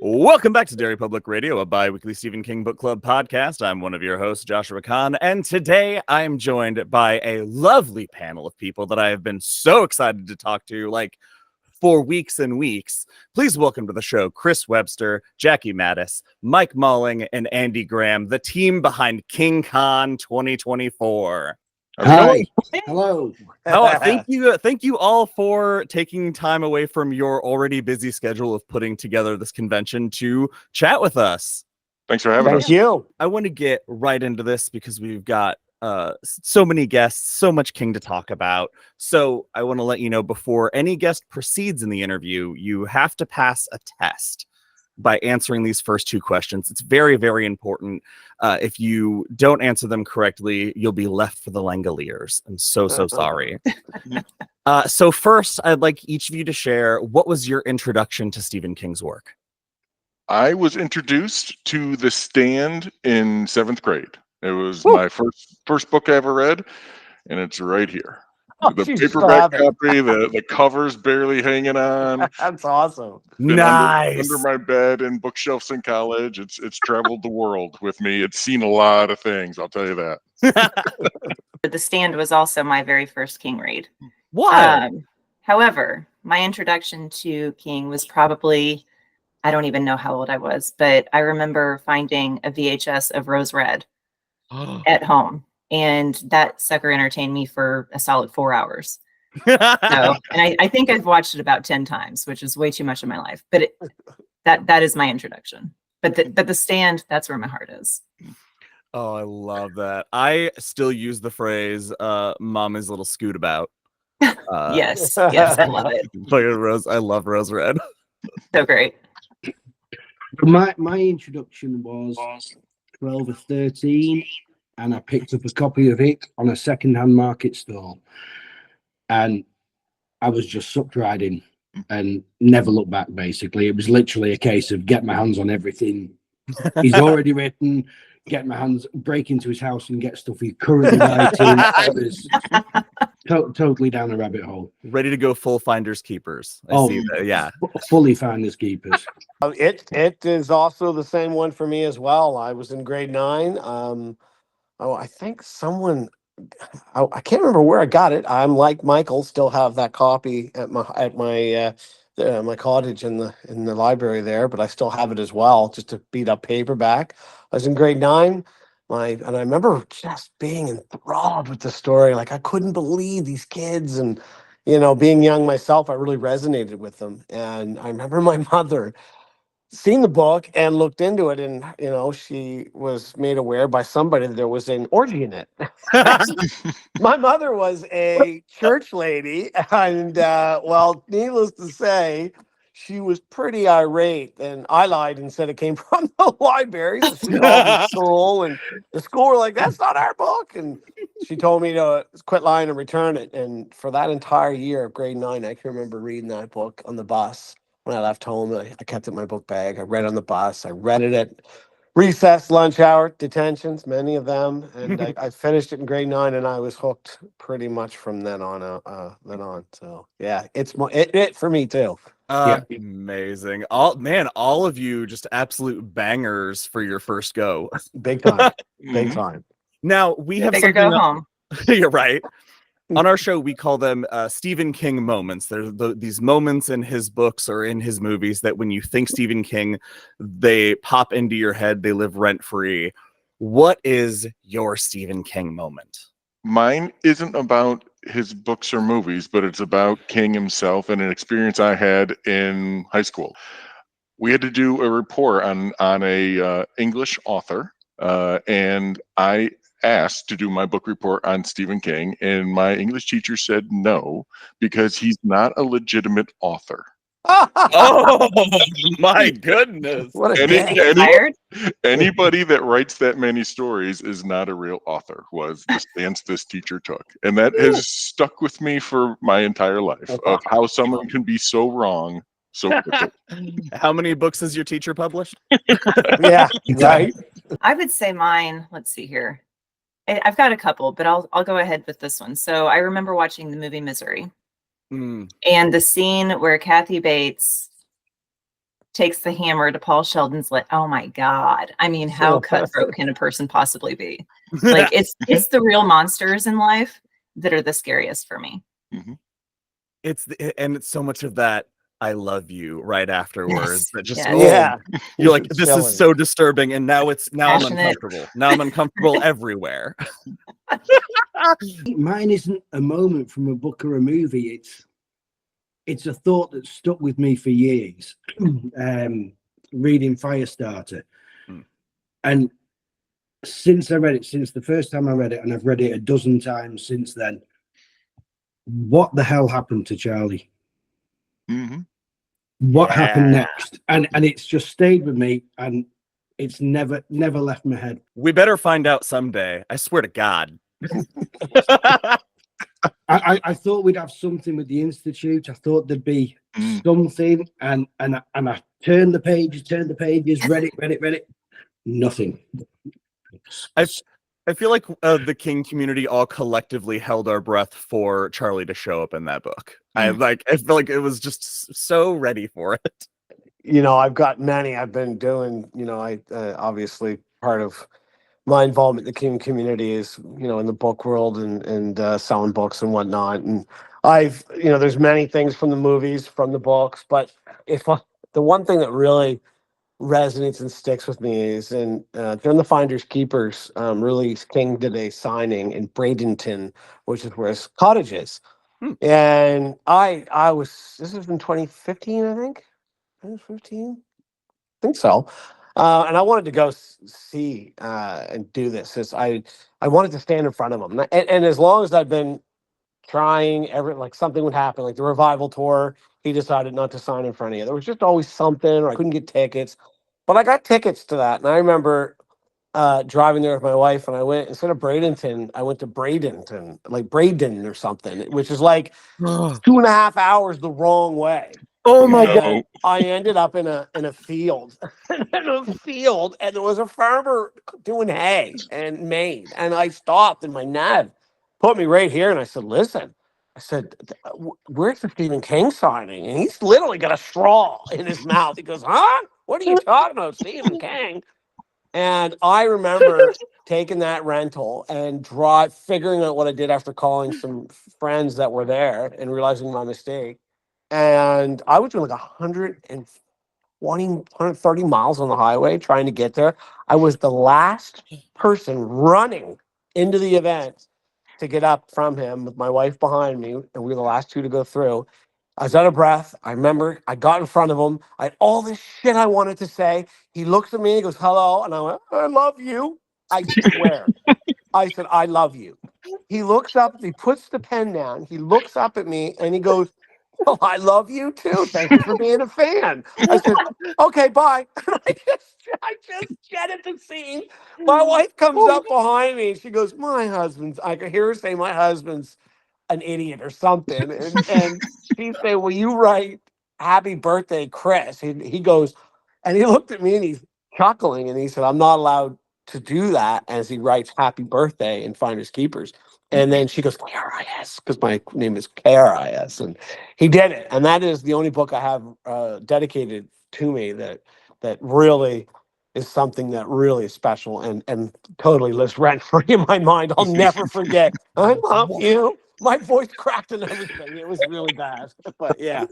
Welcome back to Derry Public Radio, a bi-weekly Stephen King Book Club podcast. I'm one of your hosts, Joshua Kahn, and today I'm joined by a lovely panel of people that I have been so excited to talk to, for weeks and weeks. Please welcome to the show Kris Webster, Jackie Matyas, Mike Malling, and Andy Graham, the team behind KingCon 2024. Hi. Hello. Thank you all for taking time away from your already busy schedule of putting together this convention to chat with us. Thanks for having us. Thank you. I want to get right into this because we've got so many guests, so much King to talk about. So I want to let you know, before any guest proceeds in the interview, you have to pass a test by answering these first two questions. It's very, very important. If you don't answer them correctly, you'll be left for the Langoliers. I'm so sorry. So first, I'd like each of you to share, what was your introduction to Stephen King's work? I was introduced to The Stand in 7th grade. It was my first book I ever read, and it's right here. The paperback copy, the cover's barely hanging on. That's awesome. Nice. Under my bed in bookshelves in college. It's traveled the world with me. It's seen a lot of things, I'll tell you that. The Stand was also my very first King read. What? However, my introduction to King was probably, I don't even know how old I was, but I remember finding a VHS of Rose Red at home. And that sucker entertained me for a solid 4 hours. I think I've watched it about 10 times, which is way too much in my life. But that is my introduction. But the Stand, that's where my heart is. Oh, I love that. I still use the phrase "Mama's little scoot about." Yes, I love it. I love Rose Red. So great. My introduction was 12 or 13. And I picked up a copy of it on a second-hand market stall. And I was just sucked right in and never looked back, basically. It was literally a case of get my hands on everything he's already written, get my hands, break into his house and get stuff he's currently writing. It was totally down a rabbit hole. Ready to go full finders keepers. I see that, yeah. Fully finders keepers. It is also the same one for me as well. I was in grade 9. I think someone, I can't remember where I got it. I'm like Michael, still have that copy at my cottage in the library there, but I still have it as well, just a beat up paperback. I was in grade 9, and I remember just being enthralled with the story. Like, I couldn't believe these kids, and being young myself, I really resonated with them. And I remember my mother seen the book and looked into it, and she was made aware by somebody that there was an orgy in it. My mother was a church lady, and needless to say, she was pretty irate, and I lied and said it came from the library. So she called the school, and the school were like, "That's not our book," and she told me to quit lying and return it. And for that entire year of grade 9, I can remember reading that book on the bus. When I left home, I kept it in my book bag. I read on the bus. I read it at recess, lunch hour, detentions, many of them. And I finished it in grade 9, and I was hooked pretty much from then on. So yeah, it's it for me too. Amazing. All of you just absolute bangers for your first go. Big time. Big time. Now we have Bigger go home. You're right. On our show, we call them Stephen King moments. There's these moments in his books or in his movies that when you think Stephen King, they pop into your head. They live rent-free. What is your Stephen King moment? Mine isn't about his books or movies, but it's about King himself and an experience I had in high school. We had to do a report on a English author, and I asked to do my book report on Stephen King, and my English teacher said no, because he's not a legitimate author. Oh my goodness. What Anybody that writes that many stories is not a real author, was the stance this teacher took. And that has stuck with me for my entire life, of how someone can be so wrong so quickly. How many books has your teacher published? Yeah, right. I would say mine, let's see here. I've got a couple, but I'll go ahead with this one. So I remember watching the movie Misery. And the scene where Kathy Bates takes the hammer to Paul Sheldon's leg. Oh my God. I mean, how cutthroat can a person possibly be? Like it's the real monsters in life that are the scariest for me. Mhm. And it's so much of that I love you right afterwards. Yes. That just Yes. Yeah. you're like, It's this chilling. is so disturbing, and now I'm Passionate. uncomfortable. Now I'm uncomfortable everywhere. Mine isn't a moment from a book or a movie. It's a thought that stuck with me for years. Reading Firestarter, and since I read it, since the first time I read it, and I've read it a dozen times since then. What the hell happened to Charlie? Mm-hmm. What happened next? And it's just stayed with me, and it's never left my head. We better find out someday. I swear to God. I thought we'd have something with the Institute. I thought there'd be something, and I turned the pages, read it. Nothing. I feel like the King community all collectively held our breath for Charlie to show up in that book. I feel like it was just so ready for it. You know, I've got many. I've been doing. You know, I obviously part of my involvement in the King community is, you know, in the book world and selling books and whatnot. And I've, you know, there's many things from the movies, from the books, but the one thing that really resonates and sticks with me is during the Finders Keepers release, King did a signing in Bradenton, which is where his cottage is. And this was in 2015, I think. 2015? I think so. And I wanted to go see and do this. I wanted to stand in front of him. And as long as I've been trying, like something would happen, like the revival tour, he decided not to sign in front of you. There was just always something, or I couldn't get tickets. But I got tickets to that. And I remember driving there with my wife, and I went, instead of Bradenton, I went to Bradenton, like Braden or something, which is like 2.5 hours the wrong way. Oh my God. I ended up in a field, and there was a farmer doing hay and maize, and I stopped, and my nav put me right here, and I said, "Listen," I said, "Where's the Stephen King signing?" And he's literally got a straw in his mouth. He goes, "Huh? What are you talking about, Stephen King?" And I remember taking that rental and figuring out what I did after calling some friends that were there and realizing my mistake. And I was doing like 130 miles on the highway trying to get there. I was the last person running into the event to get up from him with my wife behind me, and we were the last two to go through. I was out of breath. I remember I got in front of him. I had all this shit I wanted to say. He looks at me, he goes, "Hello." And I went, "I love you." I swear. I said, "I love you." He looks up, he puts the pen down. He looks up at me and he goes, "Well, I love you too. Thank you for being a fan." I said, "Okay, bye." I just jetted the scene. My wife comes up behind me and she goes, I could hear her say, "My husband's an idiot," or something. And she say, "Will you write happy birthday, Kris?" He goes, and he looked at me and he's chuckling and he said, "I'm not allowed to do that," as he writes happy birthday in Finders Keepers. And then she goes, "KRIS," because my name is KRIS. And he did it. And that is the only book I have dedicated to me that really is something that really is special and totally lives rent free in my mind. I'll never forget. "I love you." My voice cracked and everything. It was really bad. But yeah.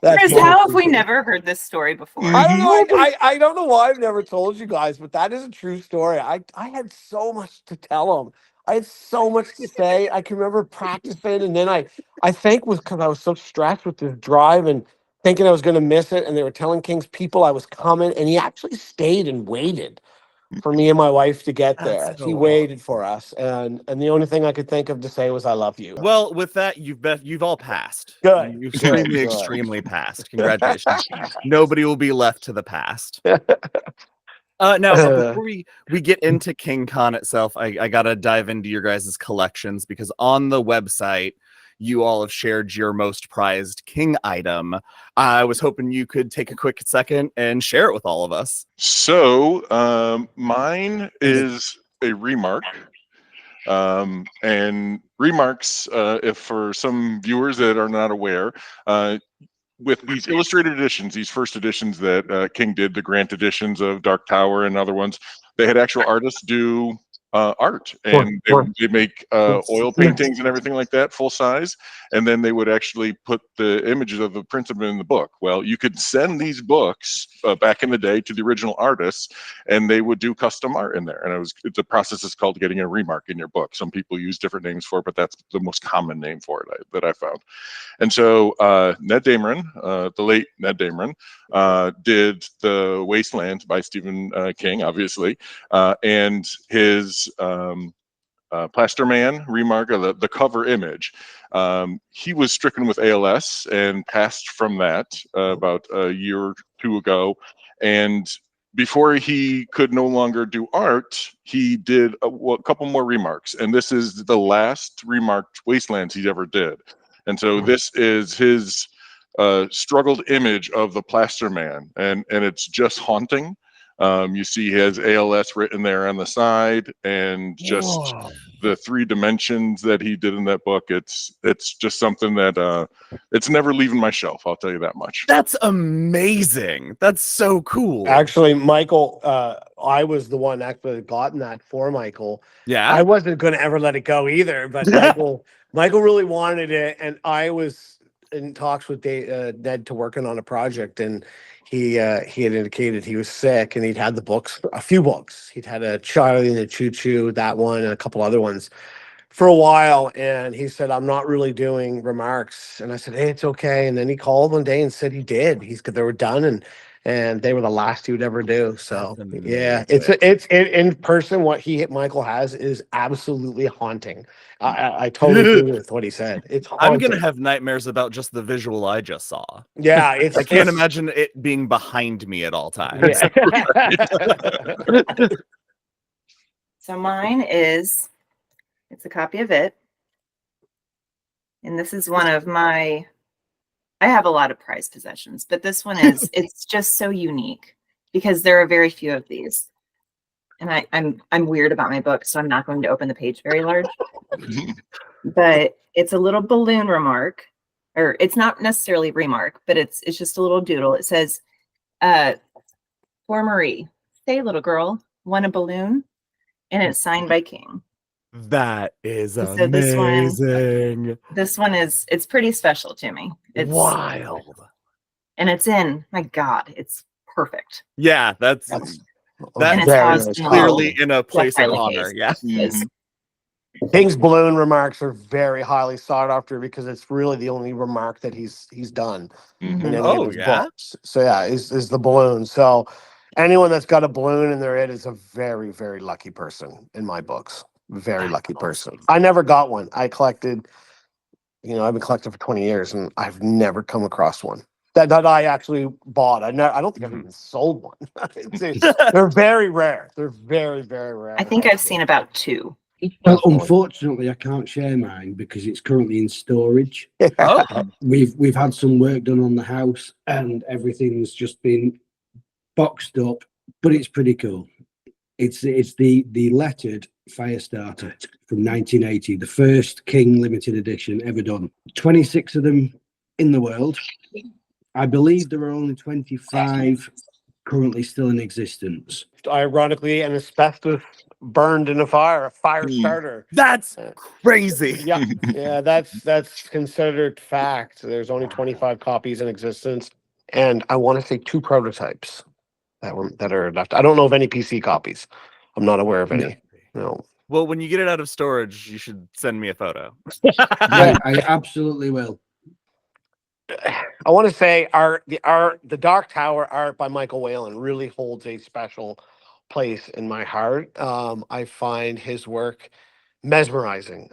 Kris, how have we never heard this story before? I don't know. I don't know why I've never told you guys, but that is a true story. I had so much to tell him. I had so much to say. I can remember practicing, and then I think was because I was so stressed with this drive and thinking I was going to miss it, and they were telling King's people I was coming, and he actually stayed and waited for me and my wife to get there. He waited for us, and the only thing I could think of to say was, "I love you." Well, with that, you've all passed. Good. You've Good. extremely passed. Congratulations. Nobody will be left to the past. Now, before we get into KingCon itself, I gotta dive into your guys' collections, because on the website you all have shared your most prized King item. I was hoping you could take a quick second and share it with all of us. So mine is a remark. And remarks, if for some viewers that are not aware, with these illustrated editions, these first editions that King did, the Grant editions of Dark Tower and other ones, they had actual artists do art, and they make oil paintings and everything like that, full size, and then they would actually put the images of the prints of them in the book. Well, you could send these books back in the day to the original artists, and they would do custom art in there. And the process is called getting a remark in your book. Some people use different names for it, but that's the most common name for it that I found. And so Ned Dameron, the late Ned Dameron, did The Wasteland by Stephen King, obviously, and his Plaster Man remark, the cover image. He was stricken with ALS and passed from that about a year or two ago. And before he could no longer do art, he did a couple more remarks. And this is the last remarked Wastelands he ever did. And so this is his struggled image of the Plaster Man. And it's just haunting. You see he has ALS written there on the side, and just the 3 dimensions that he did in that book. It's just something that it's never leaving my shelf. I'll tell you that much. That's amazing. That's so cool. Actually, Michael, I was the one actually gotten that for Michael. Yeah. I wasn't going to ever let it go either, but Michael really wanted it, and I was in talks with Ned to working on a project, and he had indicated he was sick, and he'd had the books, a few books. He'd had a Charlie and the Choo Choo, that one, and a couple other ones for a while. And he said, I'm not really doing remarks. And I said, hey, it's okay. And then he called one day and said he did. They were done, and they were the last he would ever do. So yeah, it's in person. What Michael has is absolutely haunting. I totally agree with what he said. It's haunting. I'm gonna have nightmares about just the visual I just saw. Yeah, I can't imagine it being behind me at all times. Yeah. So mine is, it's a copy of it. And this is one of I have a lot of prized possessions, but this one is, it's just so unique because there are very few of these. And I'm weird about my book, so I'm not going to open the page very large. But it's a little balloon remark, or it's not necessarily remark, but it's just a little doodle. It says, for Marie, say little girl, want a balloon? And it's signed by King. That is So amazing. This one is, it's pretty special to me. It's wild. And it's my God, it's perfect. Yeah, that's clearly in a place of honor. Yeah. King's balloon remarks are very highly sought after because it's really the only remark that he's done in any of his books. So yeah, is the balloon. So anyone that's got a balloon in their head is a very, very lucky person in my books. Very lucky person. I never got one. I collected, I've been collecting for 20 years and I've never come across one that I actually bought. I don't think I've even sold one. They're very rare. They're very, very rare. I think I've seen about 2. Well, unfortunately, I can't share mine because it's currently in storage. We've had some work done on the house and everything's just been boxed up, but it's pretty cool. It's the lettered fire starter from 1980, the first King limited edition ever done. 26 of them in the world. I believe there are only 25 currently still in existence. Ironically, an asbestos burned in a fire starter. That's crazy. Yeah, that's considered fact. There's only 25 copies in existence, and I want to say 2 prototypes that are left. I don't know of any PC copies. I'm not aware of any. No. Well, when you get it out of storage, you should send me a photo. I absolutely will. I want to say the Dark Tower art by Michael Whalen really holds a special place in my heart. I find his work mesmerizing.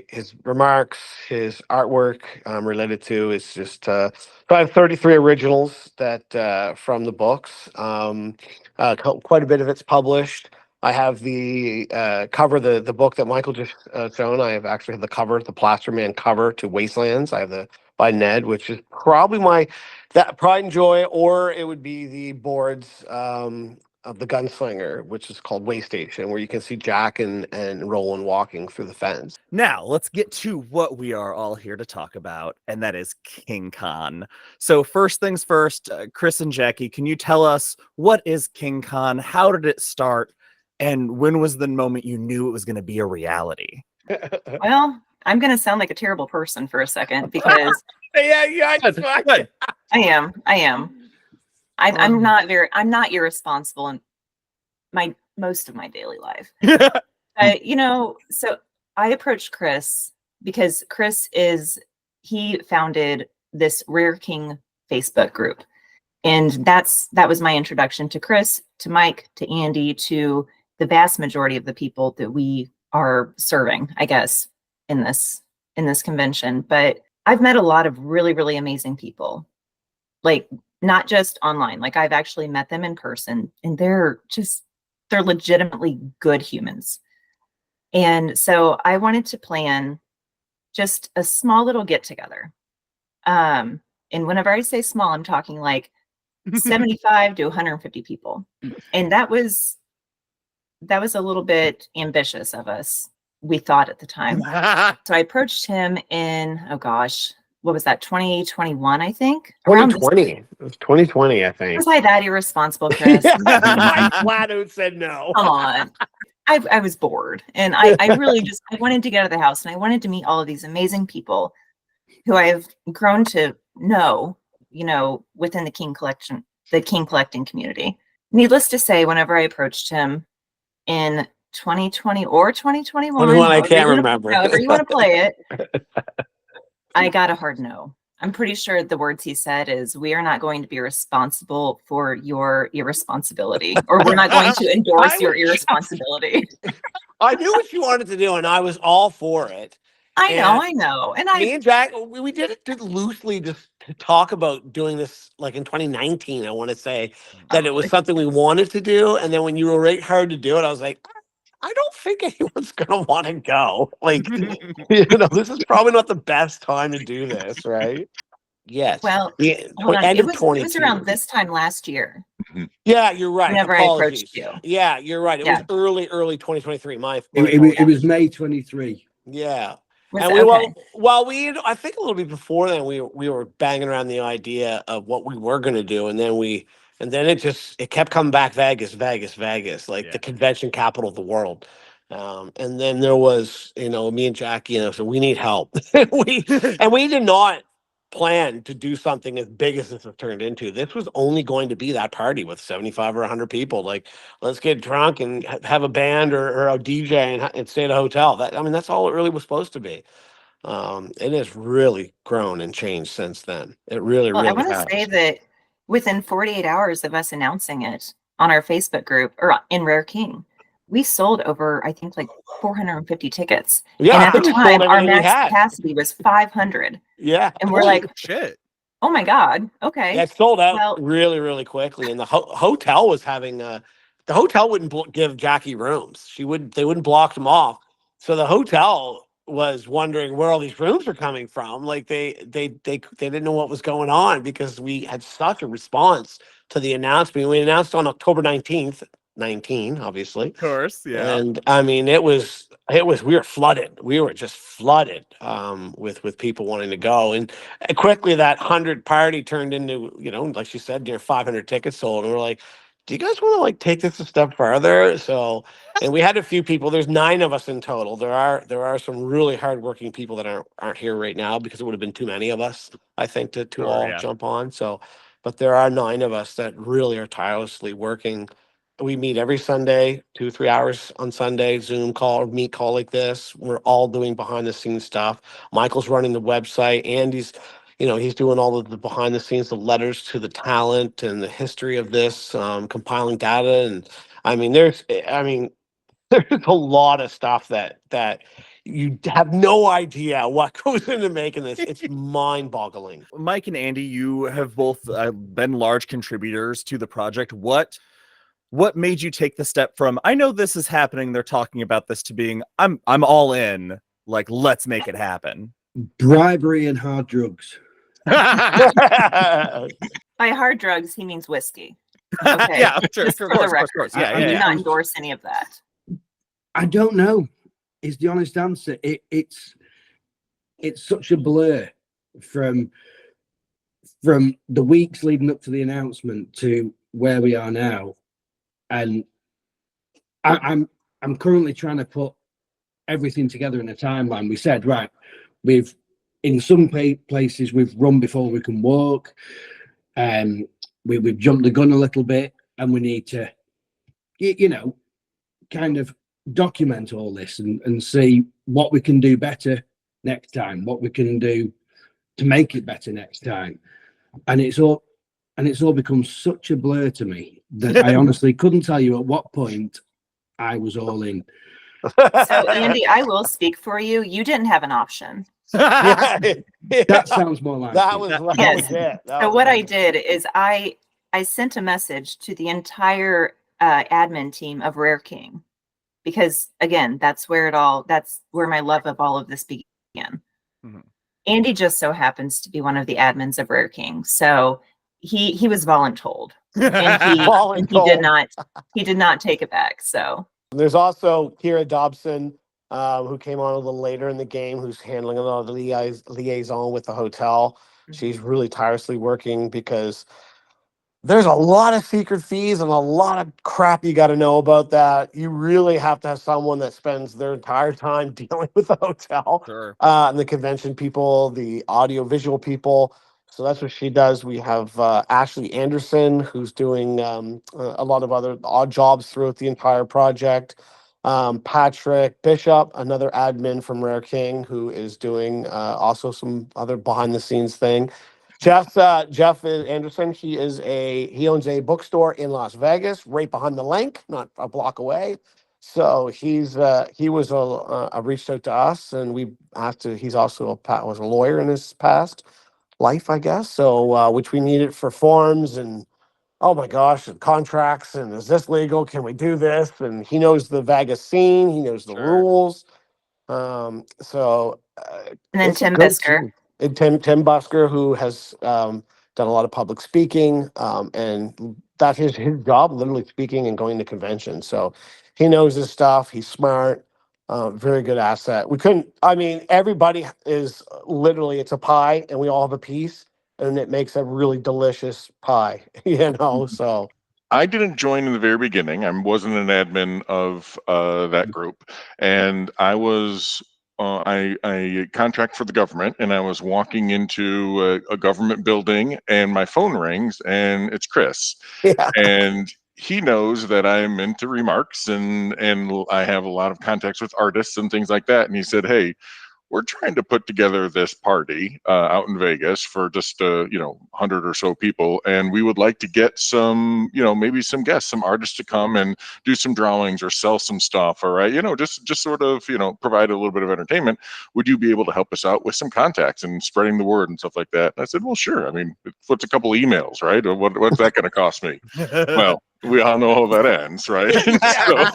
His remarks, his artwork related to is just. So I have 33 originals that from the books. Quite a bit of it's published. I have the cover, the book that Michael just shown. I have actually the cover, the Plaster Man cover to Wastelands. I have the by Ned, which is probably that pride and joy, or it would be the boards of the Gunslinger, which is called Way Station, where you can see Jack and Roland walking through the fence. Now, let's get to what we are all here to talk about, and that is KingCon. So first things first, Kris and Jackie, can you tell us what is KingCon? How did it start? And when was the moment you knew it was going to be a reality? Well, I'm going to sound like a terrible person for a second because yeah, that's fine. I am. I'm not irresponsible in most of my daily life. So I approached Kris because he founded this Rare King Facebook group. And that was my introduction to Kris, to Mike, to Andy, to the vast majority of the people that we are serving, I guess, in this convention. But I've met a lot of really, really amazing people, like not just online. Like I've actually met them in person, and they're legitimately good humans. And so I wanted to plan just a small little get together. And whenever I say small, I'm talking like 75 to 150 people. And that was a little bit ambitious of us, we thought at the time. So I approached him in, oh gosh, what was that, 2021, I think? 2020. It was 2020, I think. Was I that irresponsible, Kris? I flat out said no. Come on. I was bored, and I really I wanted to get out of the house, and I wanted to meet all of these amazing people who I have grown to know, within the King collecting community. Needless to say, whenever I approached him in 2020 or 2021, I can't remember. However you want to play it, I got a hard no. I'm pretty sure the words he said is, "We are not going to be responsible for your irresponsibility," or "We're not going to endorse your irresponsibility." I knew what you wanted to do, and I was all for it. I know. And me and Jack, we did it loosely just to talk about doing this, like in 2019. I want to say that it was something we wanted to do, and then when you were right hard to do it, I was like, I don't think anyone's gonna want to go. Like, this is probably not the best time to do this, right? Yes. Well, end of 20. It was around this time last year. Yeah, you're right. Whenever I approached you. Yeah, you're right. It was early 2023. It was May 23. Yeah. And I think a little bit before then, we were banging around the idea of what we were going to do, and then it kept coming back, Vegas, like the convention capital of the world. And then there was, me and Jackie, so we need help. we did not plan to do something as big as this has turned into. This was only going to be that party with 75 or 100 people. Like, let's get drunk and have a band or a DJ and stay at a hotel. That's all it really was supposed to be. It has really grown and changed since then. It really I want has. to say that within 48 hours of us announcing it on our Facebook group or in Rare King, we sold over, I think, like 450 tickets. Yeah, and at the time, our max capacity was 500. Yeah. And we're like, shit. Oh my God. Okay. Yeah, it sold out really, really quickly. And the hotel was having the hotel wouldn't give Jackie rooms. They wouldn't block them off. So the hotel was wondering where all these rooms are coming from. Like they didn't know what was going on because we had such a response to the announcement. We announced on October 19th. 19, obviously. Of course, yeah. And it was we were flooded. We were just flooded with people wanting to go. And quickly that 100 party turned into, like she said, near 500 tickets sold. And we're like, do you guys want to take this a step further? So, and we had a few people. There's 9 of us in total. There are some really hardworking people that aren't here right now because it would have been too many of us, I think, to jump on. So, but there are 9 of us that really are tirelessly working. We meet every Sunday, 2-3 hours on Sunday, Zoom call, meet call like this. We're all doing behind the scenes stuff. Michael's running the website. Andy's, he's doing all of the behind the scenes, the letters to the talent and the history of this, compiling data. And there's a lot of stuff that you have no idea what goes into making this. It's mind-boggling. Mike and Andy, you have both been large contributors to the project. What made you take the step from, I know this is happening, they're talking about this, to being, I'm all in, like, let's make it happen? Bribery and hard drugs. By hard drugs, he means whiskey. Okay. Yeah, sure, Just sure, for the of course. record, Yeah, I I do yeah. not endorse any of that. I don't know. Is the honest answer. It's such a blur from the weeks leading up to the announcement to where we are now, and I'm currently trying to put everything together in a timeline. We said, right, we've in some places we've run before we can walk, and we've jumped the gun a little bit, and we need to, kind of document all this and see what we can do better next time, what we can do to make it better next time. And it's all become such a blur to me that I honestly couldn't tell you at what point I was all in. So, Andy, I will speak for you. You didn't have an option. Yeah, That sounds more like that it. was Yes. it. So what I did is I sent a message to the entire admin team of Rare King, because again, that's where my love of all of this began. Mhm. Andy just so happens to be one of the admins of Rare King, so he was voluntold, and he did not take it back. So There's also Kira Dobson, who came on a little later in the game, who's handling a lot of the liaison with the hotel. She's really tirelessly working because there's a lot of secret fees and a lot of crap you got to know about that. You really have to have someone that spends their entire time dealing with the hotel, Sure. and the convention people, the audio visual people. So that's what she does. We have Ashley Anderson, who's doing a lot of other odd jobs throughout the entire project. Patrick Bishop, another admin from Rare King, who is doing also some other behind the scenes thing. Jeff Anderson, he owns a bookstore in Las Vegas, right behind the link, not a block away. So he was reached out to us, and we asked to. He's also was a lawyer in his past life, I guess. So which we needed for forms and, oh my gosh, and contracts, and is this legal? Can we do this? And he knows the Vegas scene. He knows the Sure. rules. and then It's a Tim good Bisker. team. And Tim Busker, who has done a lot of public speaking, and that's his job, literally speaking and going to conventions. So he knows his stuff. He's smart, very good asset. Everybody is literally, it's a pie, and we all have a piece, and it makes a really delicious pie, so. I didn't join in the very beginning. I wasn't an admin of that group, and I was I contract for the government, and I was walking into a government building, and my phone rings, and it's Kris, Yeah. and he knows that I'm into remarks, and I have a lot of contacts with artists and things like that, and he said, "Hey, we're trying to put together this party out in Vegas for just 100 or so people, and we would like to get some, maybe some guests, some artists to come and do some drawings or sell some stuff, all right, just sort of, provide a little bit of entertainment. Would you be able to help us out with some contacts and spreading the word and stuff like that?" And I said, "Well, sure. I mean, what's a couple emails, right? What's that going to cost me?" Well, we all know how that ends, right?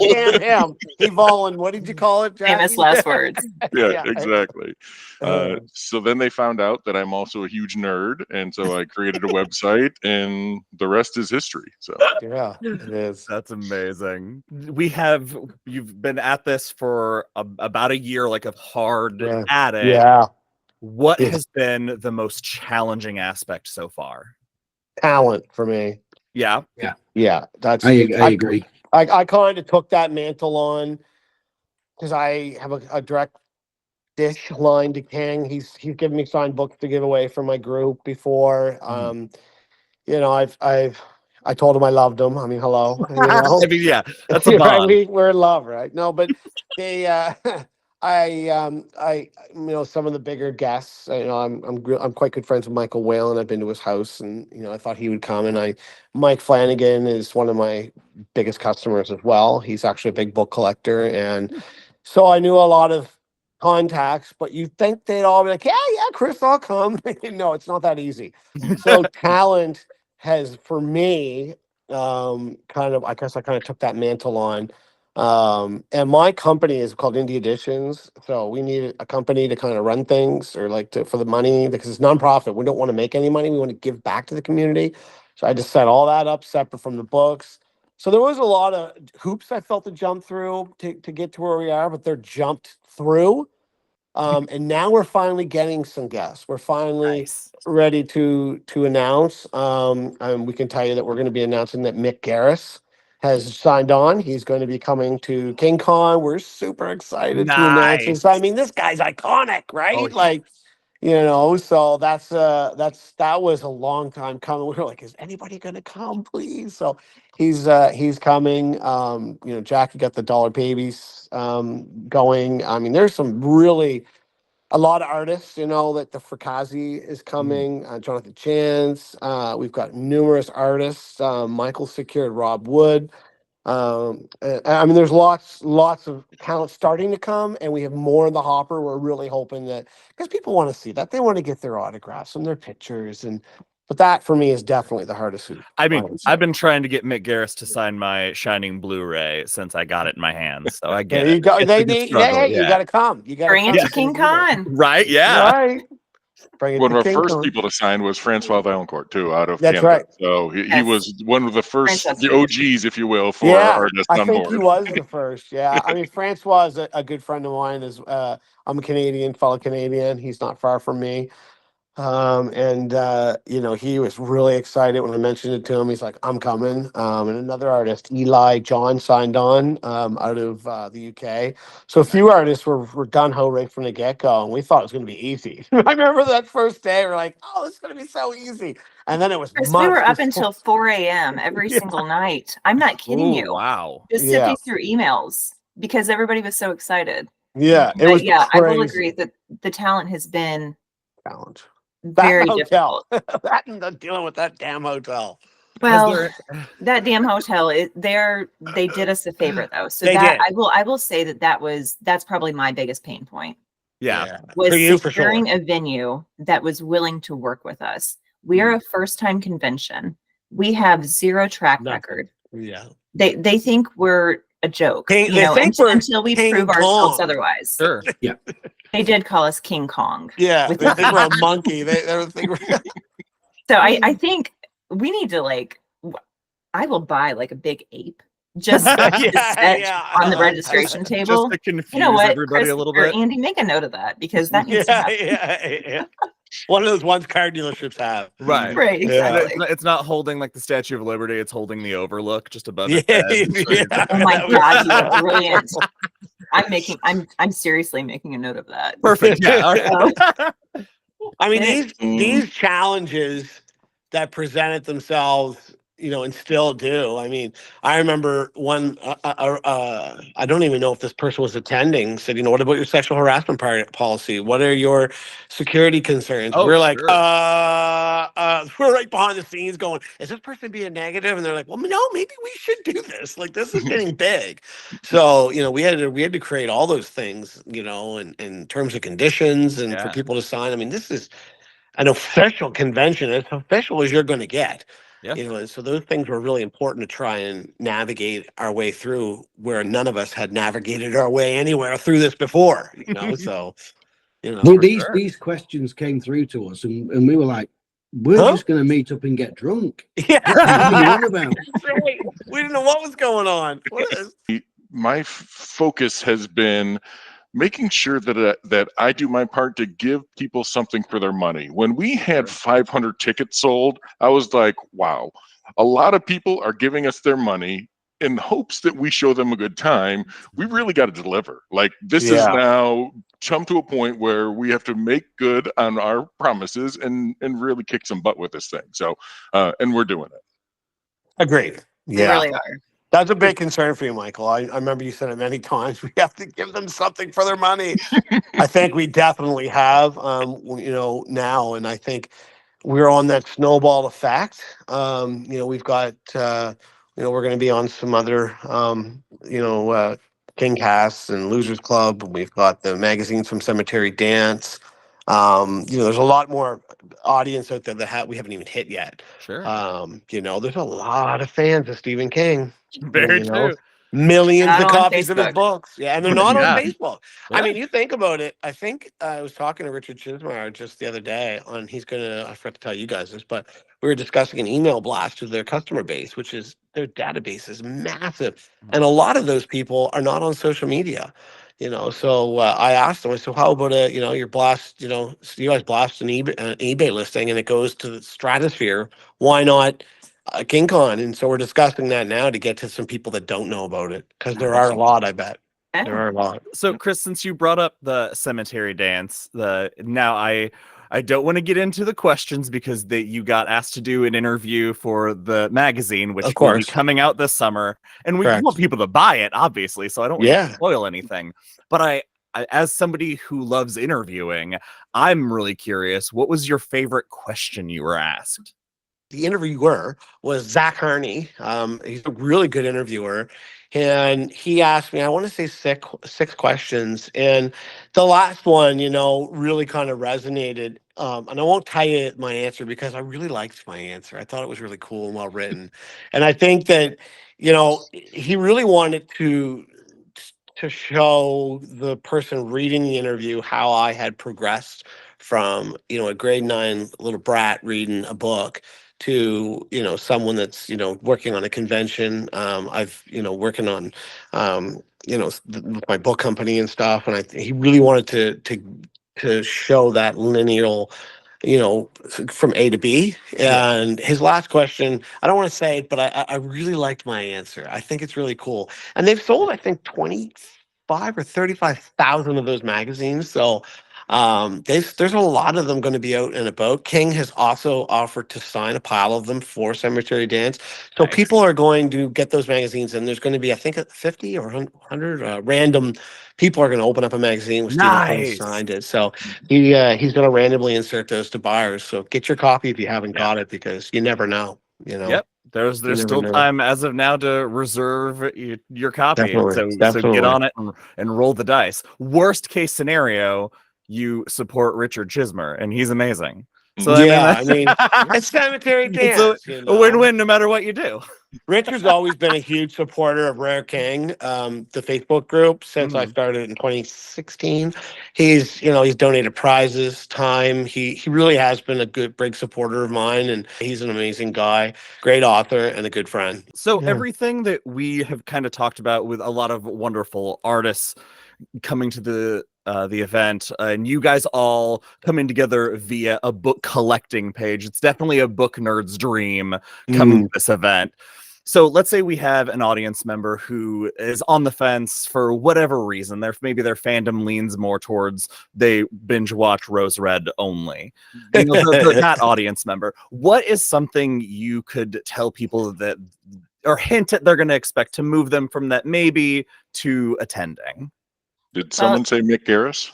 Yeah, and him. What did you call it, Jackie? Famous last words. Yeah, exactly. Uh, So then they found out that I'm also a huge nerd, and so I created a website, and the rest is history. So Yeah, it is. That's amazing. You've been at this for about a year, like a hard Yeah. at it. Yeah, What Yeah. has been the most challenging aspect so far? talent for me. Yeah. Yeah, that's. I agree. I kind of took that mantle on because I have a direct dish line to King. He's given me signed books to give away from my group before. I told him I loved him. I mean, hello. I mean, yeah, that's a Right, bond. we're in love, right? No, but they some of the bigger guests, I'm quite good friends with Michael Whalen. I've been to his house, and I thought he would come. And Mike Flanagan is one of my biggest customers as well. He's actually a big book collector, and so I knew a lot of contacts. But you think they'd all be like, yeah, Kris, I'll come. No, it's not that easy. So talent has, for me, I guess I kind of took that mantle on. And my company is called Indie Editions. So we need a company to kind of run things, or for the money, because it's nonprofit. We don't want to make any money. We want to give back to the community. So I just set all that up separate from the books. So there was a lot of hoops I felt to jump through to get to where we are, but they're jumped through. And now we're finally getting some guests. We're finally Nice. ready to announce. And we can tell you that we're going to be announcing that Mick Garris has signed on. He's going to be coming to KingCon. We're super excited to announce this. I mean, this guy's iconic, right? Oh, Like, so that was a long time coming. We were like, is anybody going to come, please? So he's coming. Jackie got the Dollar Babies going. I mean, there's some really a lot of artists, that the Frikazi is coming, Jonathan Chance. We've got numerous artists. Michael secured Rob Wood. I mean, there's lots of talent starting to come, and we have more in the hopper. We're really hoping that, because people want to see that, they want to get their autographs and their pictures, but that for me is definitely the hardest hoop. I mean, I've been trying to get Mick Garris to sign my Shining Blu-ray since I got it in my hands, so I get There you it. go. It's a good struggle, You got to come. You got to Bring it come. to KingCon. Right? Yeah. Right. Bring it One to of our first KingCon. people to sign was Francois Vaillancourt too, out of That's Canada. right. So he Yes. was one of the first Francois. OGs, if you will, for our artists I on think board. he was the first. Yeah, I mean, Francois is a good friend of mine. I'm a Canadian, fellow Canadian. He's not far from me. He was really excited when I mentioned it to him. He's like, I'm coming. And another artist, Eli John, signed on out of the UK. So a few artists were gung-ho right from the get-go, and we thought it was going to be easy. I remember that first day, we're like, oh, it's going to be so easy. And then it was Chris, months. we were up until 4 a.m. every Yeah. single night. I'm not kidding Ooh, you. wow. Just sifting through emails because everybody was so excited. Yeah, it But was yeah, I will crazy. agree that the talent has been Challenge. very That hotel. difficult. That and dealing with that damn hotel. Well, that damn hotel, they did us a favor though. So They that did. I will say that's probably my biggest pain point. Yeah. Was For you, for securing sure. a venue that was willing to work with us. We are a first-time convention. We have zero track Nothing. record. Yeah. They think we're a joke, They think we're until we King prove ourselves Kong. otherwise. Sure. Yeah. They did call us King Kong. Yeah, they think we're a monkey. They think we're... So I think we need to I will buy a big ape just to set on the registration table. Just to confuse You know what, everybody Chris a little or bit. Andy, make a note of that because that needs to happen. Yeah. One of those ones car dealerships have. Right. Right, exactly. It's not holding like the Statue of Liberty, it's holding the Overlook just above Yeah, its head. yeah. Oh my God, you are brilliant. I'm seriously making a note of that. Perfect. Yeah. All right. I mean, these challenges that presented themselves, and still do. I mean, I remember one, I don't even know if this person was attending, said, what about your sexual harassment policy? What are your security concerns? Oh, we're like, sure. we're right behind the scenes going, is this person being negative? And they're like, well, no, maybe we should do this. Like, this is getting big. So, we had to create all those things, in terms of conditions and for people to sign. I mean, this is an official convention, as official as you're going to get. Yeah. And so those things were really important to try and navigate our way through, where none of us had navigated our way anywhere through this before. So these questions came through to us, and we were like, we're just going to meet up and get drunk. Yeah. What are you on about? Right. We didn't know what was going on. My focus has been making sure that I do my part to give people something for their money. When we had 500 tickets sold, I was like, wow, a lot of people are giving us their money in hopes that we show them a good time. We really got to deliver. Like, this is now come to a point where we have to make good on our promises and really kick some butt with this thing. So, and we're doing it. Agreed. We really are. That's a big concern for you, Michael. I remember you said it many times. We have to give them something for their money. I think we definitely have, now. And I think we're on that snowball effect. We've got, we're going to be on some other, King Casts and Losers Club. We've got the magazines from Cemetery Dance. There's a lot more audience out there that we haven't even hit yet. Sure. There's a lot of fans of Stephen King. Very true. millions Not of on copies of his Facebook. books. Yeah, and they're not on Yeah. Facebook. I mean, you think about it. I think I was talking to Richard Chismar just the other day on I forgot to tell you guys this, but we were discussing an email blast to their customer base, which is their database is massive. And a lot of those people are not on social media. So I asked them, I said, how about your blast, so you guys blast an eBay listing and it goes to the stratosphere. Why not KingCon? And so we're discussing that now to get to some people that don't know about it, because there are a lot, I bet. There are a lot. So, Kris, since you brought up the cemetery dance, now I don't want to get into the questions because you got asked to do an interview for the magazine, which Of will be course. coming out this summer, and we Correct. want people to buy it, obviously. So I don't want Yeah. to spoil anything. But I, as somebody who loves interviewing, I'm really curious. What was your favorite question you were asked? The interviewer was Zach Harney. He's a really good interviewer. And he asked me, I want to say six questions. And the last one, really kind of resonated. And I won't tell you my answer because I really liked my answer. I thought it was really cool and well written. And I think that, he really wanted to show the person reading the interview how I had progressed from, a grade 9 little brat reading a book to someone that's working on a convention. I've working on with my book company and stuff, and he really wanted to show that lineal from A to B. And his last question, I don't want to say it, but I really liked my answer. I think it's really cool, and they've sold, I think, 25 or 35,000 of those magazines. So there's a lot of them going to be out and about. King has also offered to sign a pile of them for Cemetery Dance. So Nice. people are going to get those magazines, and there's going to be, I think, 50 or 100 random people are going to open up a magazine with Stephen King Nice. signed it. So he's going to randomly insert those to buyers. So get your copy if you haven't got it, because you never know. Yep. There's never still know. time as of now to reserve your copy. Definitely, So get on it and roll the dice. Worst case scenario, you support Richard Chismar, and he's amazing. So it's Cemetery Dance. It's a win-win no matter what you do. Richard's always been a huge supporter of Rare King, the Facebook group, since I started in 2016. He's donated prizes, time. He really has been a big supporter of mine, and he's an amazing guy, great author, and a good friend. So everything that we have kind of talked about with a lot of wonderful artists coming to the event, and you guys all coming together via a book collecting page. It's definitely a book nerd's dream coming to this event. So let's say we have an audience member who is on the fence for whatever reason. Maybe their fandom leans more towards they binge watch Rose Red only. That audience member. What is something you could tell people that, or hint at they're going to expect to move them from that maybe to attending? Did someone say Mick Garris?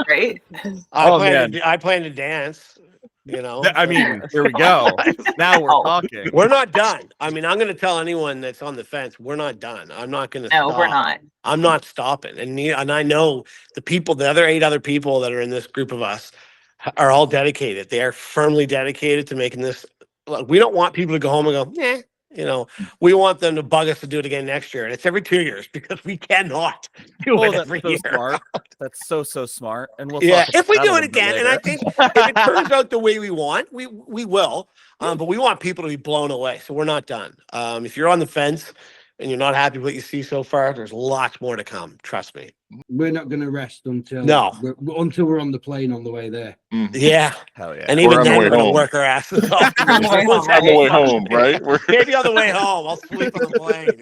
Right. I plan to dance. I mean, here we go. Now we're talking. We're not done. I mean, I'm going to tell anyone that's on the fence, we're not done. I'm not going to stop. No, we're not. I'm not stopping. And I know the other 8 other people that are in this group of us are all dedicated. They are firmly dedicated to making this. Look, we don't want people to go home and go, we want them to bug us to do it again next year. And it's every 2 years, because we cannot do it every year. Smart. That's so smart. And we'll if we do it again, and I think if it turns out the way we want, we will. But we want people to be blown away. So we're not done. If you're on the fence and you're not happy with what you see so far, there's lots more to come. Trust me. We're not going to rest until we're on the plane on the way there. Yeah. Hell yeah. And even then, we're going to work our asses off. On the way home, right? Maybe on the way home. I'll sleep on the plane.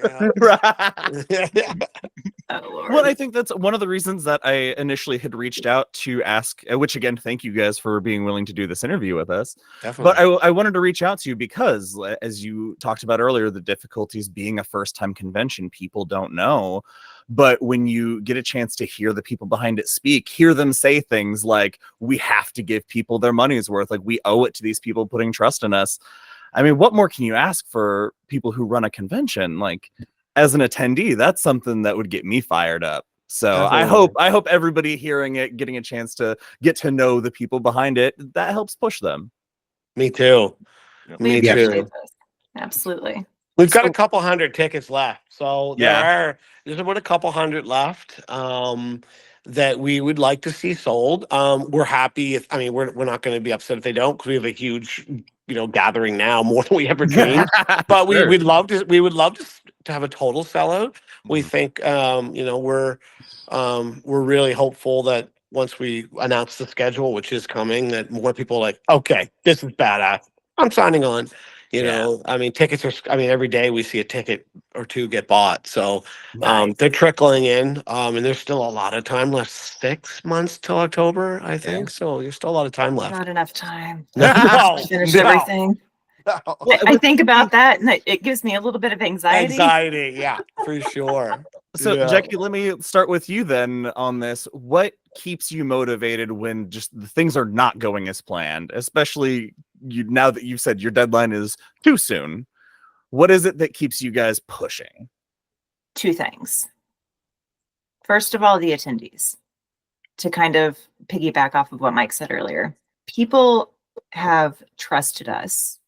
Well, I think that's one of the reasons that I initially had reached out to ask, which again, thank you guys for being willing to do this interview with us. Definitely. But I wanted to reach out to you because, as you talked about earlier, the difficulties being a first-time convention, people don't know. But when you get a chance to hear the people behind it speak, hear them say things like, we have to give people their money's worth. Like, we owe it to these people putting trust in us. I mean, what more can you ask for people who run a convention? Like, as an attendee, that's something that would get me fired up. So Definitely. I hope everybody hearing it, getting a chance to get to know the people behind it, that helps push them. Me too. Yeah. Me We too. appreciate this. Absolutely. We've got a So- couple hundred tickets left, so there's about a couple hundred left that we would like to see sold. We're happy if we're not going to be upset if they don't, because we have a huge gathering now, more than we ever dreamed. But Sure. we would love to have a total sellout. We think we're really hopeful that once we announce the schedule, which is coming, that more people are like, okay, this is badass, I'm signing on. Tickets are, every day we see a ticket or two get bought. So Nice. they're trickling in. And there's still a lot of time left. 6 months till October, I think. So there's still a lot of time left. Not enough time. No, Finish no, everything. no. I think about that, and it gives me a little bit of anxiety. Anxiety, yeah, for sure. So, Yeah. Jackie, let me start with you then on this. What keeps you motivated when just the things are not going as planned, especially now that you've said your deadline is too soon? What is it that keeps you guys pushing? 2 things. First of all, the attendees. To kind of piggyback off of what Mike said earlier, people have trusted us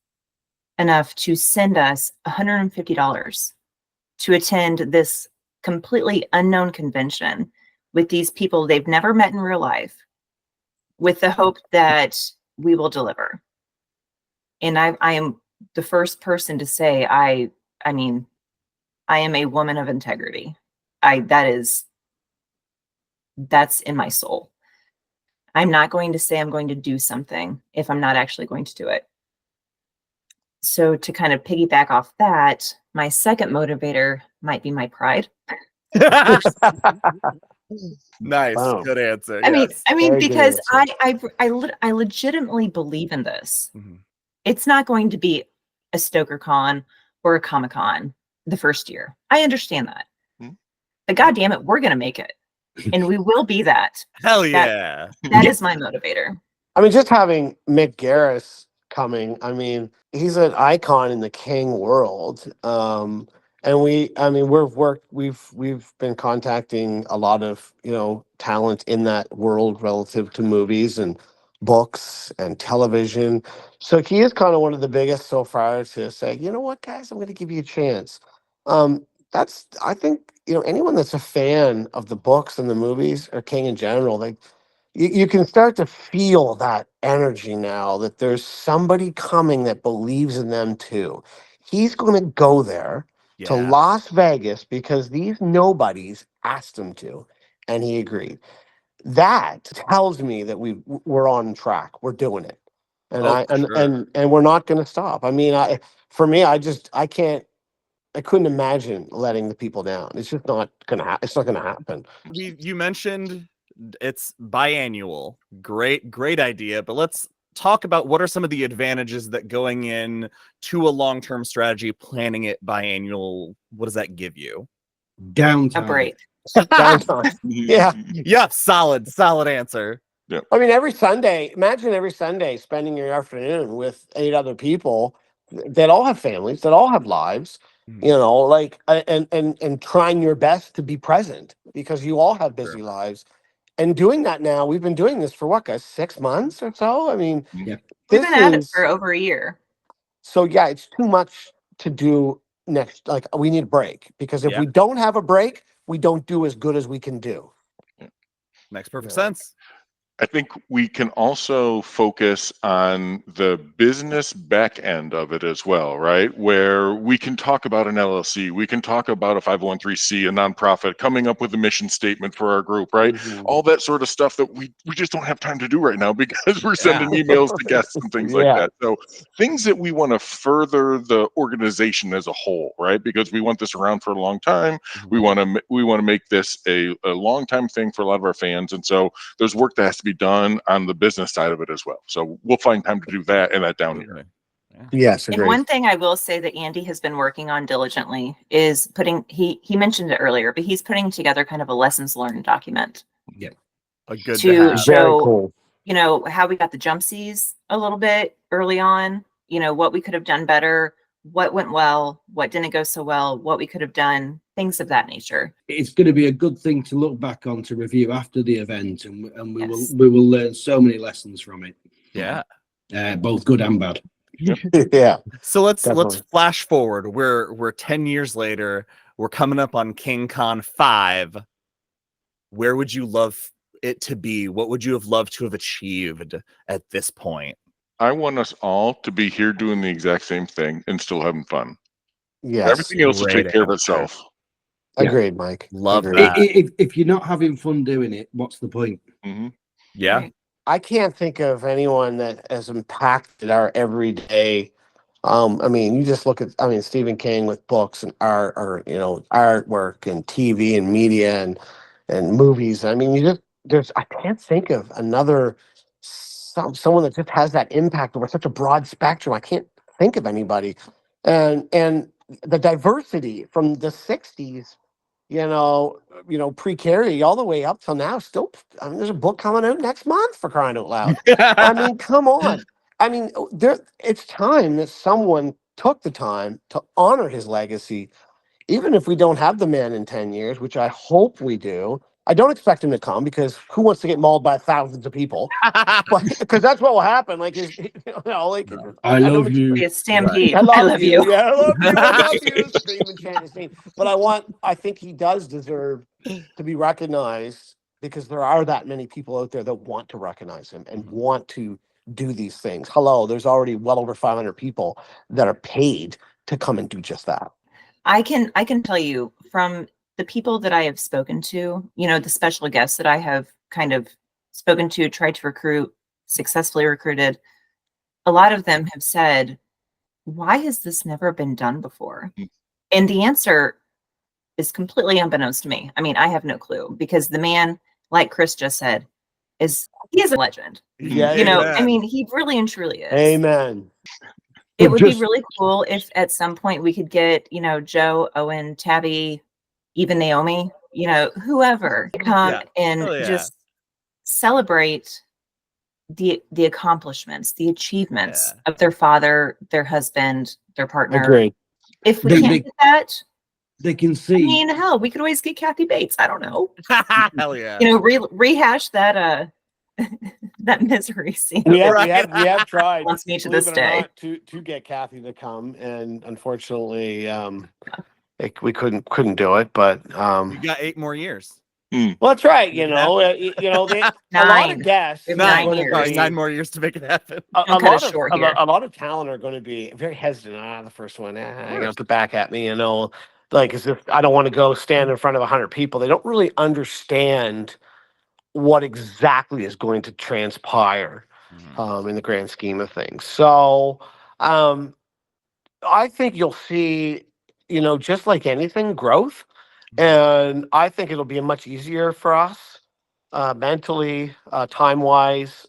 enough to send us $150 to attend this completely unknown convention with these people they've never met in real life, with the hope that we will deliver. And I am the first person to say I am a woman of integrity. That's in my soul. I'm not going to say I'm going to do something if I'm not actually going to do it. So to kind of piggyback off that, my second motivator might be my pride. Nice. Wow. Good answer. I mean, Very good because answer. I legitimately believe in this. Mhm. It's not going to be a Stoker Con or a Comic Con the first year. I understand that. Mhm. But God damn it, we're going to make it. And we will be that. Hell yeah. That is my motivator. Just having Mick Garris coming, he's an icon in the King world. And we've been contacting a lot of, talent in that world relative to movies and books and television. So he is kind of one of the biggest so far to say, you know what, guys, I'm going to give you a chance. I think, anyone that's a fan of the books and the movies or King in general, like, you can start to feel that energy now, that there's somebody coming that believes in them too. He's going to go there to Yeah. Las Vegas because these nobodies asked him to, and he agreed. That tells me that we're on track. We're doing it, and Oh, for sure. and we're not going to stop. For me, I couldn't imagine letting the people down. It's just not gonna happen. It's not gonna happen. You mentioned it's biannual. Great idea. But let's talk about what are some of the advantages that going in to a long-term strategy, planning it biannual, what does that give you? Downtime. A break. Downtime. Yeah. Yeah, solid answer. Imagine every Sunday spending your afternoon with 8 other people that all have families, that all have lives, and trying your best to be present because you all have busy lives. And doing that now, we've been doing this for what, guys, 6 months or so? We've This been at it is for over a year. so yeah, it's too much to do next. Like, we need a break because if Yeah. we don't have a break, we don't do as good as we can do. Makes perfect Yeah. sense. I think we can also focus on the business back end of it as well, right? Where we can talk about an LLC, we can talk about a 501(c), a nonprofit, coming up with a mission statement for our group, right? Mhm. All that sort of stuff that we just don't have time to do right now because we're sending emails to guests and things like that. So things that we want to further the organization as a whole, right? Because we want this around for a long time. We want to make this a long time thing for a lot of our fans, and so there's work that has to be done on the business side of it as well. So we'll find time to do that in that down year. Yes, And agreed. one thing I will say that Andy has been working on diligently is he mentioned it earlier, but he's putting together kind of a lessons learned document A good to to have. show, Cool. how we got the jumpsies a little bit early on, what we could have done better, what went well, what didn't go so well, what we could have done, things of that nature. It's going to be a good thing to look back on to review after the event, and we Yes. will learn so many lessons from it. Yeah. Both good and bad. Yeah, So let's definitely. flash forward. We're 10 years later. We're coming up on KingCon 5. Where would you love it to be? What would you have loved to have achieved at this point? I want us all to be here doing the exact same thing and still having fun. Yes, Everything else will Great take care of answer. itself. Yeah. agreed, Mike. Love Agreed. that. If you're not having fun doing it, what's the point? Hmm. Yeah. Right. I can't think of anyone that has impacted our everyday. I mean, you just look at, I mean, Stephen King with books and art, or artwork and TV and media and movies. I mean, I can't think of another someone that just has that impact over such a broad spectrum. I can't think of anybody, and the diversity from the '60s, pre-Carey all the way up till now. Still, I mean, there's a book coming out next month, for crying out loud. I mean, come on. I mean, it's time that someone took the time to honor his legacy, even if we don't have the man in 10 years, which I hope we do. I don't expect him to come, because who wants to get mauled by thousands of people? But because that's what will happen. Like, I know love what you. Be a stampede. I love you. you. Yeah, I love you. I love you. Scream and chant his name. But I think he does deserve to be recognized, because there are that many people out there that want to recognize him and want to do these things. Hello, there's already well over 500 people that are paid to come and do just that. I can tell you from the people that I have spoken to, the special guests that I have kind of spoken to, tried to recruit, successfully recruited, a lot of them have said, why has this never been done before? And the answer is completely unbeknownst to me. I mean, I have no clue, because the man, like Kris just said, he is a legend. Yeah, I mean, he really and truly is. Amen. It would be Just- really cool if at some point we could get, Joe, Owen, Tabby, even Naomi, whoever come Yeah. and Hell yeah. just celebrate the accomplishments, the achievements of their father, their husband, their partner. Agreed. If we They- can't they- get that, They can I see. mean, hell, we could always get Kathy Bates. I don't know. Hell yeah. Rehash that that misery scene. We have tried, Wants me to believe this it or day. not, to get Kathy to come, and unfortunately, we couldn't do it. But You got 8 more years. well, that's right. Make it happen. A lot Nine. of guests. We have are 9 gonna years. Sorry, be- 9 more years to make it happen. A Don't cut lot us of short here. a lot of talent are going to be very hesitant. The first one, have to back at me, like as if I don't want to go stand in front of 100 people. They don't really understand what exactly is going to transpire in the grand scheme of things. So, I think you'll see, just like anything, growth, and I think it'll be much easier for us mentally, time wise,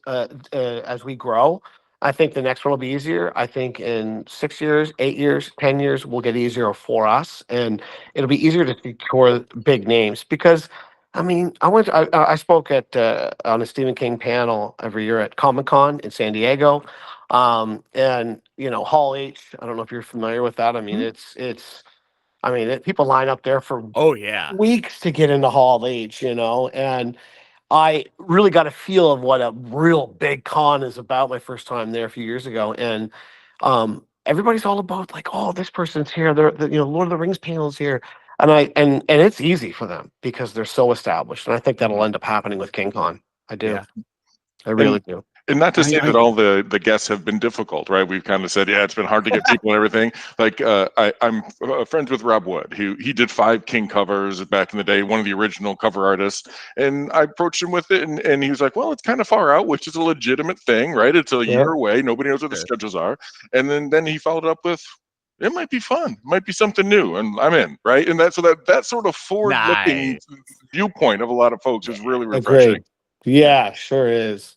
as we grow. I think the next one will be easier. I think in 6 years, 8 years, 10 years will get easier for us, and it'll be easier to secure big names, because I mean, I spoke at on a Stephen King panel every year at Comic-Con in San Diego. And Hall H, I don't know if you're familiar with that. I mean, people line up there for Oh yeah. weeks to get into Hall H, and I really got a feel of what a real big con is about my first time there a few years ago. And everybody's all about, like, oh, this person's here. Lord of the Rings panel's here. And it's easy for them because they're so established. And I think that'll end up happening with KingCon. I do. Yeah. I really do. And not to say I- that all the guests have been difficult, right? We've kind of said, yeah, it's been hard to get people and everything. Like, I'm friends with Rob Wood, who he did 5 King covers back in the day, one of the original cover artists. And I approached him with it, and he was like, well, it's kind of far out, which is a legitimate thing, right? It's a year away. Nobody knows what the schedules are. And then he followed up with, it might be fun, it might be something new, and I'm in, right? And that sort of forward-looking viewpoint of a lot of folks is really refreshing. Agreed. Yeah, sure is.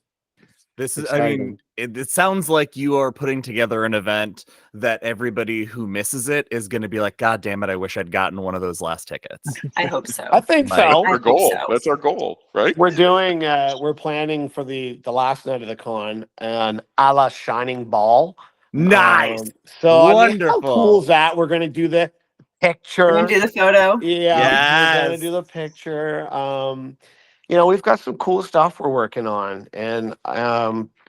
This is, Exciting. I mean, it sounds like you are putting together an event that everybody who misses it is going to be like, God damn it, I wish I'd gotten one of those last tickets. I hope so. I think Like- so. I Our hope goal. so. That's our goal, right? We're planning for the last night of the con an a la Shining Ball. Nice. So I mean, Wonderful. how cool is that? We're gonna do the picture. We're gonna do the photo. Yeah, we're gonna Yes. do the picture. We've got some cool stuff we're working on, and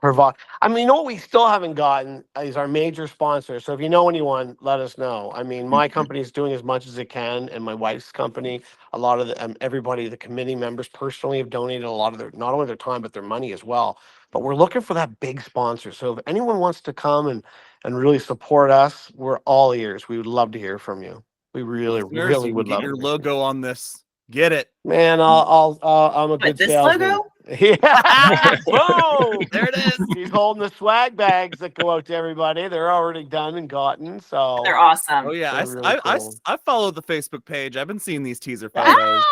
provide. I mean, you know what we still haven't gotten is our major sponsor. So if you know anyone, let us know. I mean, my company is doing as much as it can, and my wife's company, a lot of the everybody, the committee members personally have donated a lot of their, not only their time but their money as well. But we're looking for that big sponsor. So if anyone wants to come and really support us, we're all ears. We would love to hear from you. We really, Listeners, really you would can get love your to hear from you. logo on this. Get it. Man, I'm a good this salesman. logo? Yeah, boom. There it is. He's holding the swag bags that go out to everybody. They're already done and gotten. So They're awesome. Oh yeah, They're really cool. I follow the Facebook page. I've been seeing these teaser photos.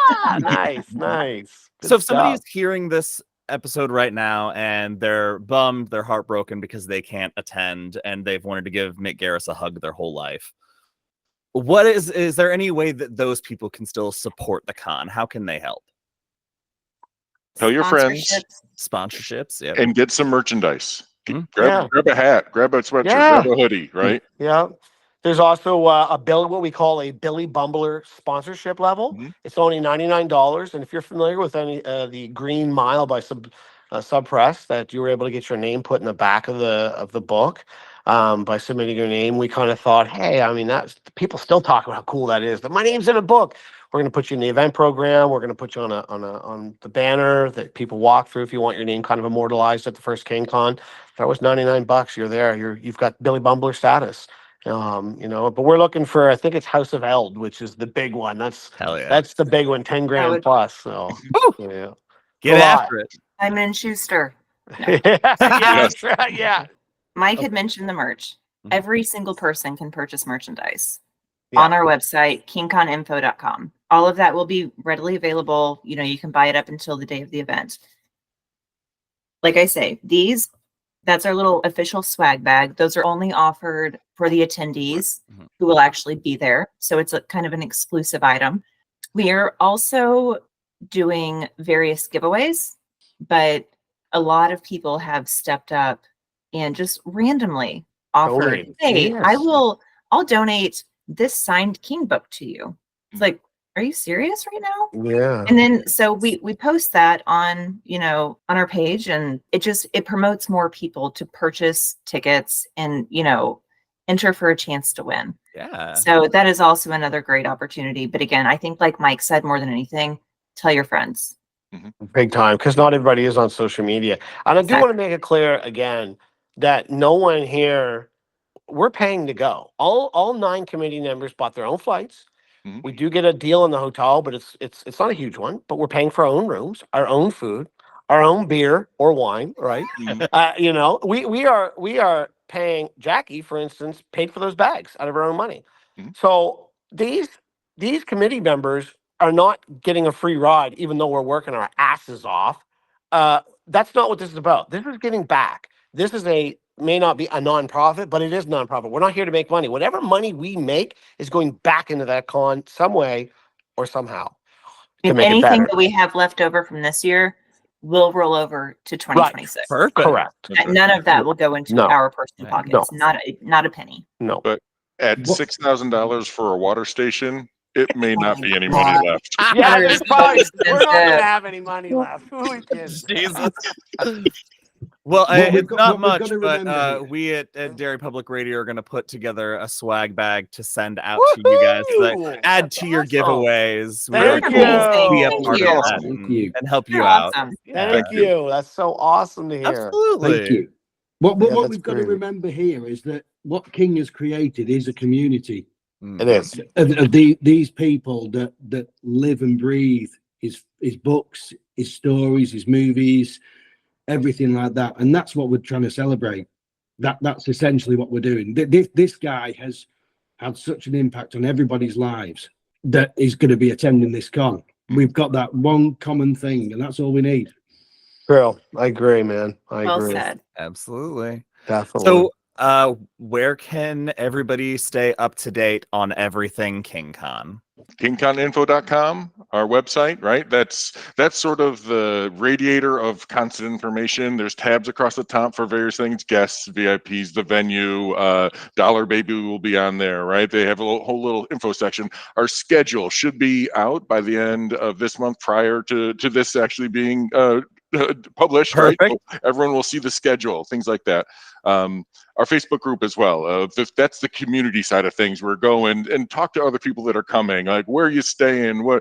Nice, nice. Good So if somebody is stuff. hearing this episode right now and they're bummed, they're heartbroken because they can't attend and they've wanted to give Mick Garris a hug their whole life, what is there any way that those people can still support the con? How can they help? Tell your friends. Sponsorships, yeah. And get some merchandise. Mhm. Grab a hat, grab a sweatshirt, Yeah. grab a hoodie, right? Yeah. There's also what we call a Billy Bumbler sponsorship level. Mhm. It's only $99. And if you're familiar with any the Green Mile by Subpress, that you were able to get your name put in the back of the book by submitting your name, we kind of thought, hey, I mean, that's people still talk about how cool that is. That my name's in a book. We're going to put you in the event program. We're going to put you on the banner that people walk through if you want your name kind of immortalized at the first KingCon. That was $99. You're there. You've got Billy Bumbler status. But we're looking for, I think it's House of Eld, which is the big one. Hell yeah. That's the big one, 10 grand would- plus. So Woo! yeah. Get a lot. after it. I'm in Schuster. Yeah, that's right. Yeah. Mike had mentioned the merch. Mhm. Every single person can purchase merchandise Yeah. on our website, kingconinfo.com. All of that will be readily available. You can buy it up until the day of the event. Like I say, that's our little official swag bag. Those are only offered for the attendees Mhm. who will actually be there. So it's a kind of an exclusive item. We are also doing various giveaways, but a lot of people have stepped up and just randomly offered, Donated. hey, Yes. I'll donate this signed King book to you. It's like, are you serious right now? Yeah. And then so we post that on our page, and it promotes more people to purchase tickets and enter for a chance to win. Yeah. So that is also another great opportunity. But again, I think like Mike said, more than anything, tell your friends. Big time, because not everybody is on social media. And I do want to make it clear again that no one here, we're paying to go. All 9 committee members bought their own flights. Mhm. We do get a deal on the hotel, but it's not a huge one. But we're paying for our own rooms, our own food, our own beer or wine, right? Mhm. We are paying. Jackie, for instance, paid for those bags out of her own money. Mhm. So these committee members are not getting a free ride, even though we're working our asses off. That's not what this is about. This is getting back. This is may not be a nonprofit, but it is nonprofit. We're not here to make money. Whatever money we make is going back into that con some way or somehow to And make it anything better. that we have left over from this year will roll over to 2026. Perfect. Correct. That's right. None of that will go into No. our personal No. pockets. Not a penny. No. But at What- $6,000 for a water station, it may not be any money left. Yeah, Water there's is probably, so we're not going expensive. to have any money left. Who are we kidding? Jesus. Well, What we've it's got- not what we've much, gotta but remember here- we at Derry Public Radio are going to put together a swag bag to send out to you guys that Woohoo! add That's to your awesome. giveaways. We Thank really you. want to be a Thank part you. of that Thank and, you. and help you You're out. awesome. Yeah. Thank you. That's so awesome to hear. Absolutely. Thank you. What Yeah, what that's we've got to great. remember here is that what King has created is a community It is. of these people that live and breathe his books, his stories, his movies, everything like that, and that's what we're trying to celebrate. That's essentially what we're doing. This guy has had such an impact on everybody's lives that is going to be attending this con. We've got that one common thing, and that's all we need. True. I agree, man. I Well agree. said. Absolutely. Definitely. So, where can everybody stay up to date on everything KingCon? KingConInfo.com, our website, right? That's sort of the radiator of constant information. There's tabs across the top for various things, guests, VIPs, the venue, Dollar Baby will be on there, right? They have a whole little info section. Our schedule should be out by the end of this month prior to this actually being published, right? Perfect. So everyone will see the schedule, things like that. Our Facebook group as well. That's the community side of things. We're going and talk to other people that are coming. Like, where are you staying? Where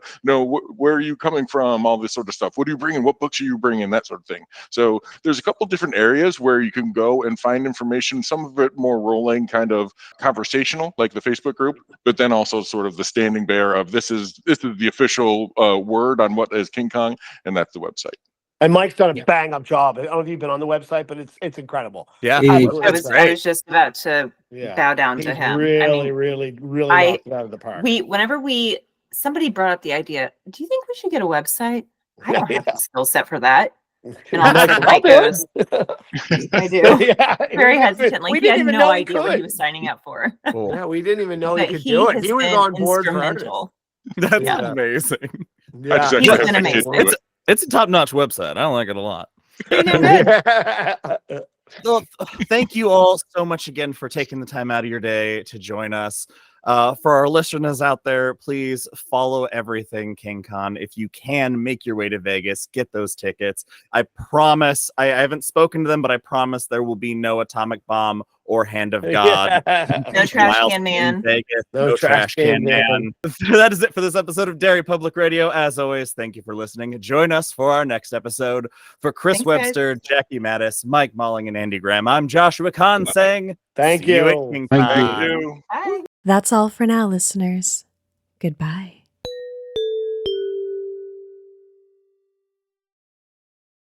are you coming from? All this sort of stuff. What are you bringing? What books are you bringing? That sort of thing. So there's a couple different areas where you can go and find information. Some of it more rolling, kind of conversational, like the Facebook group, but then also sort of the standing bear of this is the official word on what is KingCon, and that's the website. And Mike's done a bang up job. I don't know if you've been on the website, but it's incredible. Yeah, It- I was just about to bow down to He's him. really knocked it out of the park. Whenever somebody brought up the idea, do you think we should get a website? I don't have the skill set for that. And all of a sudden Mike goes, I do. Very hesitantly. He had no idea what he was signing up for. cool. Yeah, we didn't even know he But could do it. has He was been on board for instrumental. That's Yeah. amazing. I just He's actually been have a kid amazing. do it. It's a top-notch website. I don't like it a lot. Well, thank you all so much again for taking the time out of your day to join us. For our listeners out there, please follow everything KingCon. If you can, make your way to Vegas, get those tickets. I promise, I haven't spoken to them, but I promise there will be no atomic bomb or hand of God. No trash whilst can in man. Vegas, No no trash trash can can man. That is it for this episode of Derry Public Radio. As always, thank you for listening. Join us for our next episode. For Kris Thanks, guys. Webster, Jackie Matyas, Mike Malling, and Andy Graham, I'm Joshua Kahn saying Thank see you at you. KingCon. Thank you. Thank you. Bye. That's all for now, listeners. Goodbye.